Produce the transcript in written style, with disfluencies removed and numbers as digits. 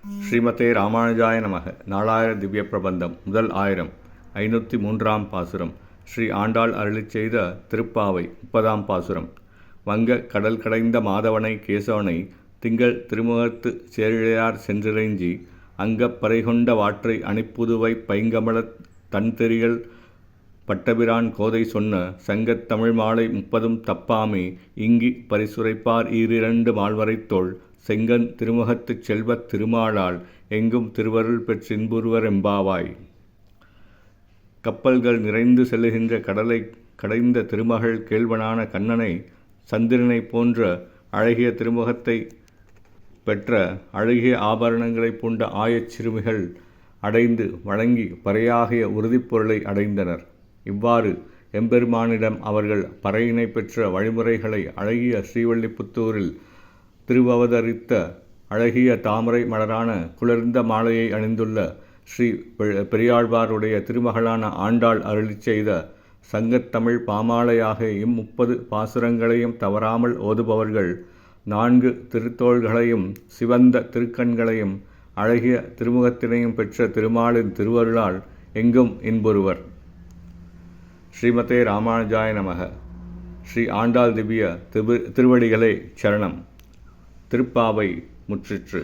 ஸ்ரீமதே ராமானுஜாய நமக. நாலாயிர திவ்ய பிரபந்தம் முதல் ஆயிரம் 503ஆம் பாசுரம். ஸ்ரீ ஆண்டாள் அருளிச் செய்த திருப்பாவை 30ஆம் பாசுரம். வங்க கடல் கடைந்த மாதவனை கேசவனை திங்கள் திருமுகத்து சேரிழையார் சென்றிறைஞ்சி அங்கப் பறைகொண்ட வாற்றை அணிப்புதுவை பைங்கமலத் தன்தெறிகள் பட்டபிரான் கோதை சொன்ன சங்கத் தமிழ் மாலை 30ம் தப்பாமே இங்கி பரிசுரைப்பார் ஈரிரண்டு மால்வரைத்தோள் செங்கன் திருமுகத்துச் செல்வத் திருமாலால் எங்கும் திருவருள் பெற்றின்புறுவர் எம்பாவாய். கப்பல்கள் நிறைந்து செல்லுகின்ற கடலை கடைந்த திருமகள் கேள்வனான கண்ணனை சந்திரனை போன்ற அழகிய திருமுகத்தை பெற்ற அழகிய ஆபரணங்களை பூண்ட ஆயச் சிறுமிகள் அடைந்து வழங்கி பறையாகிய உறுதிப்பொருளை அடைந்தனர். இவ்வாறு எம்பெருமானிடம் அவர்கள் பறையினை பெற்ற வழிமுறைகளை அழகிய ஸ்ரீவல்லிபுத்தூரில் திருவவதரித்த அழகிய தாமரை மலரான குளிர்ந்த மாலையை அணிந்துள்ள ஸ்ரீ பெரியாழ்வாருடைய திருமகளான ஆண்டாள் அருளிச் செய்த சங்கத்தமிழ் பாமாலையாக 30 பாசுரங்களையும் தவறாமல் ஓதுபவர்கள் 4 திருத்தோள்களையும் சிவந்த திருக்கண்களையும் அழகிய திருமுகத்தினையும் பெற்ற திருமாலின் திருவருளால் எங்கும் இன்புறுவர். ஸ்ரீமதே ராமானுஜாய நமக. ஸ்ரீ ஆண்டாள் திவ்ய திருவடிகளே சரணம். திருப்பாவை முற்றிற்று.